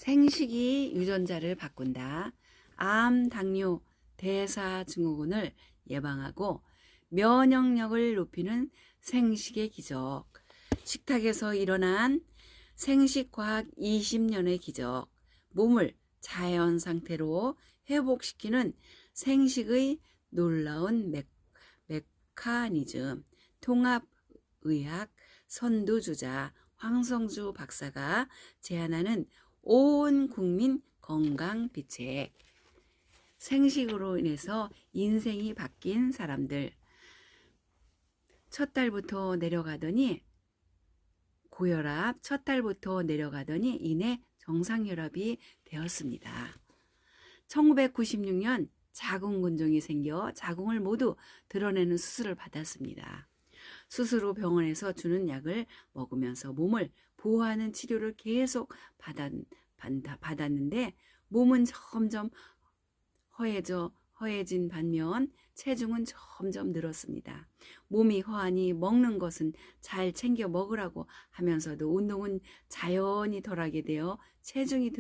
생식이 유전자를 바꾼다. 암, 당뇨, 대사 증후군을 예방하고 면역력을 높이는 생식의 기적. 식탁에서 일어난 생식과학 20년의 기적. 몸을 자연 상태로 회복시키는 생식의 놀라운 메커니즘. 통합의학 선두주자 황성주 박사가 제안하는 온 국민 건강 비책. 생식으로 인해서 인생이 바뀐 사람들. 첫 달부터 내려가더니 고혈압, 첫 달부터 내려가더니 이내 정상혈압이 되었습니다. 1996년 자궁근종이 생겨 자궁을 모두 드러내는 수술을 받았습니다. 수술 후 병원에서 주는 약을 먹으면서 몸을 보호하는 치료를 계속 받았는데 몸은 점점 허해진 반면 체중은 점점 늘었습니다. 몸이 허하니 먹는 것은 잘 챙겨 먹으라고 하면서도 운동은 자연히 덜하게 되어 체중이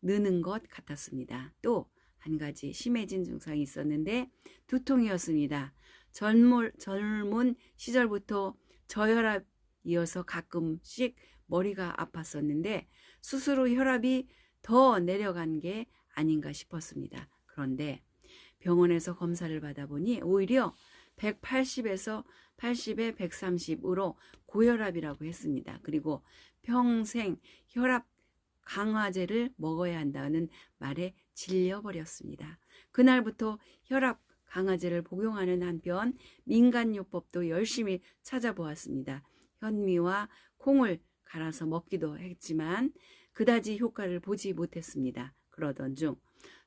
느는 것 같았습니다. 또 한 가지 심해진 증상이 있었는데 두통이었습니다. 젊은 시절부터 저혈압이어서 가끔씩 머리가 아팠었는데 수술 후 혈압이 더 내려간 게 아닌가 싶었습니다. 그런데 병원에서 검사를 받아보니 오히려 180에서 80에 130으로 고혈압이라고 했습니다. 그리고 평생 혈압 강화제를 먹어야 한다는 말에 질려버렸습니다. 그날부터 혈압 강화제를 복용하는 한편 민간요법도 열심히 찾아보았습니다. 현미와 콩을 갈아서 먹기도 했지만 그다지 효과를 보지 못했습니다. 그러던 중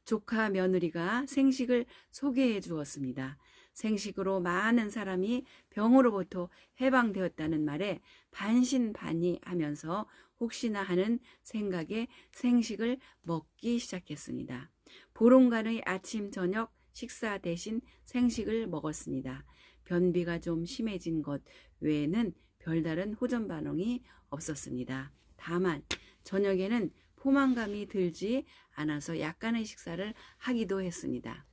조카 며느리가 생식을 소개해 주었습니다. 생식으로 많은 사람이 병으로부터 해방되었다는 말에 반신반의하면서 혹시나 하는 생각에 생식을 먹기 시작했습니다. 보름간의 아침 저녁 식사 대신 생식을 먹었습니다. 변비가 좀 심해진 것 외에는 별다른 후전 반응이 없었습니다. 다만 저녁에는 포만감이 들지 않아서 약간의 식사를 하기도 했습니다.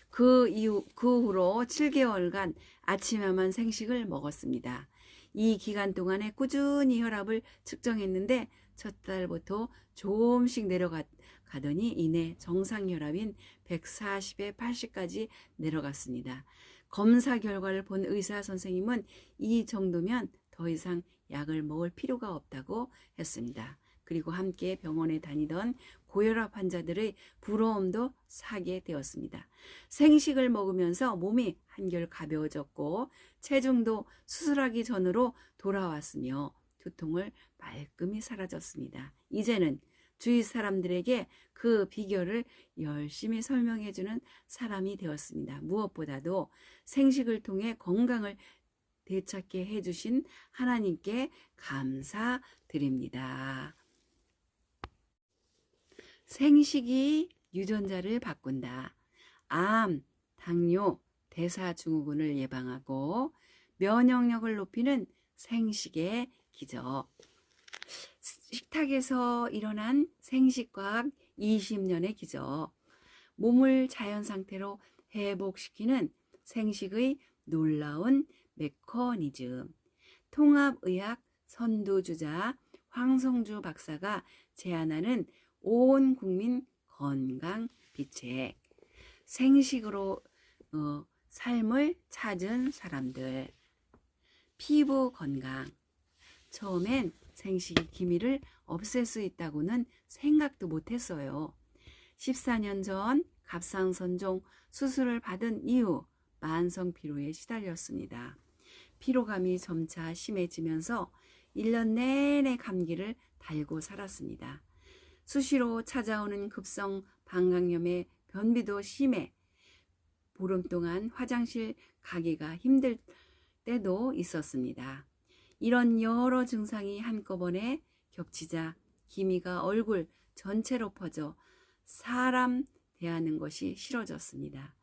그 후로 7개월간 아침에만 생식을 먹었습니다. 이 기간 동안에 꾸준히 혈압을 측정했는데 첫 달부터 조금씩 내려가더니 이내 정상 혈압인 140에 80까지 내려갔습니다. 검사 결과를 본 의사 선생님은 이 정도면 더 이상 약을 먹을 필요가 없다고 했습니다. 그리고 함께 병원에 다니던 고혈압 환자들의 부러움도 사게 되었습니다. 생식을 먹으면서 몸이 한결 가벼워졌고 체중도 수술하기 전으로 돌아왔으며 두통을 말끔히 사라졌습니다. 이제는 주위 사람들에게 그 비결을 열심히 설명해주는 사람이 되었습니다. 무엇보다도 생식을 통해 건강을 되찾게 해주신 하나님께 감사드립니다. 생식이 유전자를 바꾼다. 암, 당뇨, 대사증후군을 예방하고 면역력을 높이는 생식의 기적. 식탁에서 일어난 생식과학 20년의 기적. 몸을 자연 상태로 회복시키는 생식의 놀라운 메커니즘. 통합의학 선두주자 황성주 박사가 제안하는 온 국민 건강 비책. 생식으로 삶을 찾은 사람들. 피부 건강. 처음엔 생식이 기미를 없앨 수 있다고는 생각도 못했어요. 14년 전 갑상선종 수술을 받은 이후 만성 피로에 시달렸습니다. 피로감이 점차 심해지면서 1년 내내 감기를 달고 살았습니다. 수시로 찾아오는 급성 방광염에 변비도 심해 보름 동안 화장실 가기가 힘들 때도 있었습니다. 이런 여러 증상이 한꺼번에 겹치자 기미가 얼굴 전체로 퍼져 사람 대하는 것이 싫어졌습니다.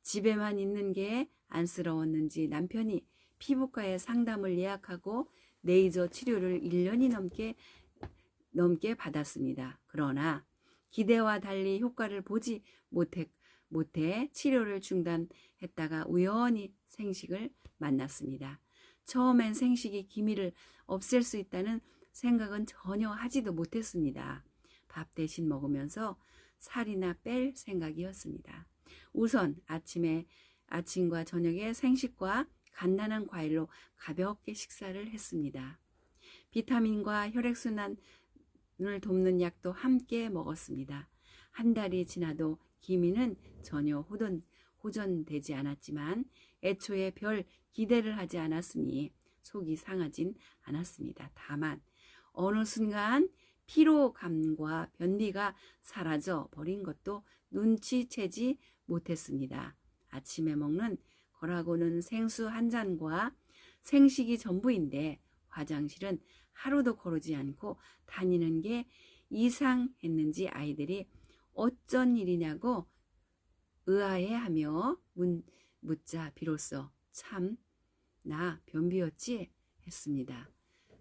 집에만 있는 게 안쓰러웠는지 남편이 피부과에 상담을 예약하고 레이저 치료를 1년이 넘게 넘게 받았습니다. 그러나 기대와 달리 효과를 보지 못해 치료를 중단했다가 우연히 생식을 만났습니다. 처음엔 생식이 기미를 없앨 수 있다는 생각은 전혀 하지도 못했습니다. 밥 대신 먹으면서 살이나 뺄 생각이었습니다. 우선 아침과 저녁에 생식과 간단한 과일로 가볍게 식사를 했습니다. 비타민과 혈액순환을 돕는 약도 함께 먹었습니다. 한 달이 지나도 기미는 전혀 호전되지 않았지만 애초에 별 기대를 하지 않았으니 속이 상하진 않았습니다. 다만 어느 순간 피로감과 변비가 사라져 버린 것도 눈치채지 못했습니다. 아침에 먹는 거라고는 생수 한 잔과 생식이 전부인데 화장실은 하루도 거르지 않고 다니는 게 이상했는지 아이들이 어쩐 일이냐고 의아해하며 묻자 비로소 참 나 변비였지 했습니다.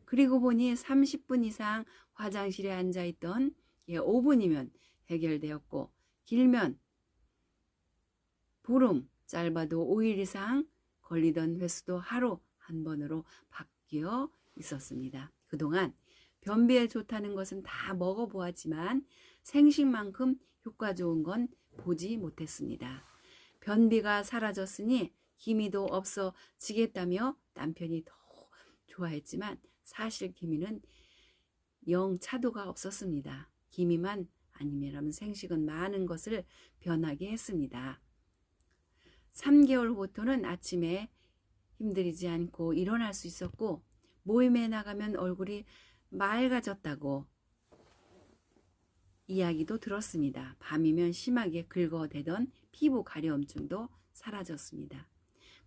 그리고 보니 30분 이상 화장실에 앉아있던 게 5분이면 해결되었고 길면 보름, 짧아도 5일 이상 걸리던 횟수도 하루 한 번으로 바뀌어 있었습니다. 그동안 변비에 좋다는 것은 다 먹어보았지만 생식만큼 효과 좋은 건 보지 못했습니다. 변비가 사라졌으니 기미도 없어지겠다며 남편이 더 좋아했지만 사실 기미는 영 차도가 없었습니다. 기미만 아니면 생식은 많은 것을 변하게 했습니다. 3개월 후부터는 아침에 힘들이지 않고 일어날 수 있었고 모임에 나가면 얼굴이 맑아졌다고 이야기도 들었습니다. 밤이면 심하게 긁어대던 피부 가려움증도 사라졌습니다.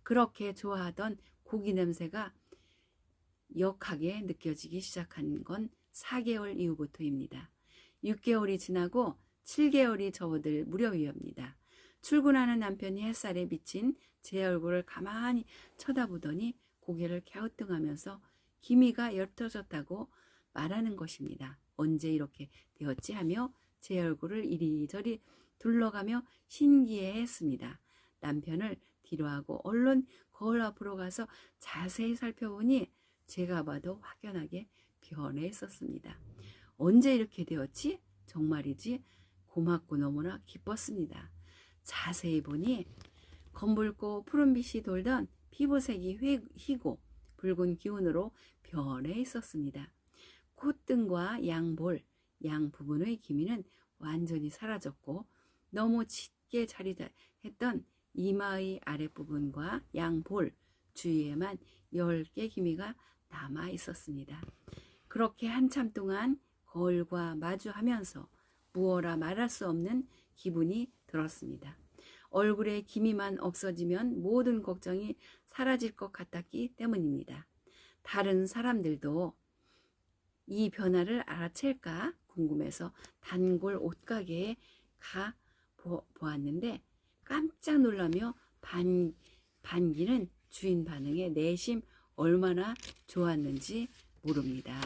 그렇게 좋아하던 고기 냄새가 역하게 느껴지기 시작한 건 4개월 이후부터입니다. 6개월이 지나고 7개월이 접어들 무렵이었습니다. 출근하는 남편이 햇살에 비친 제 얼굴을 가만히 쳐다보더니 고개를 갸우뚱하면서 기미가 옅어졌다고 말하는 것입니다. 언제 이렇게 되었지 하며 제 얼굴을 이리저리 둘러가며 신기해했습니다. 남편을 뒤로하고 얼른 거울 앞으로 가서 자세히 살펴보니 제가 봐도 확연하게 변해 있었습니다. 언제 이렇게 되었지? 정말이지 고맙고 너무나 기뻤습니다. 자세히 보니 검붉고 푸른빛이 돌던 피부색이 희고 붉은 기운으로 변해 있었습니다. 콧등과 양볼, 양 부분의 기미는 완전히 사라졌고 너무 짙게 자리했던 이마의 아랫부분과 양볼 주위에만 10개 기미가 남아 있었습니다. 그렇게 한참 동안 거울과 마주하면서 무어라 말할 수 없는 기분이 들었습니다. 얼굴에 기미만 없어지면 모든 걱정이 사라질 것 같았기 때문입니다. 다른 사람들도 이 변화를 알아챌까 궁금해서 단골 옷가게에 가 보았는데 깜짝 놀라며 반기는 주인 반응에 내심 얼마나 좋았는지 모릅니다.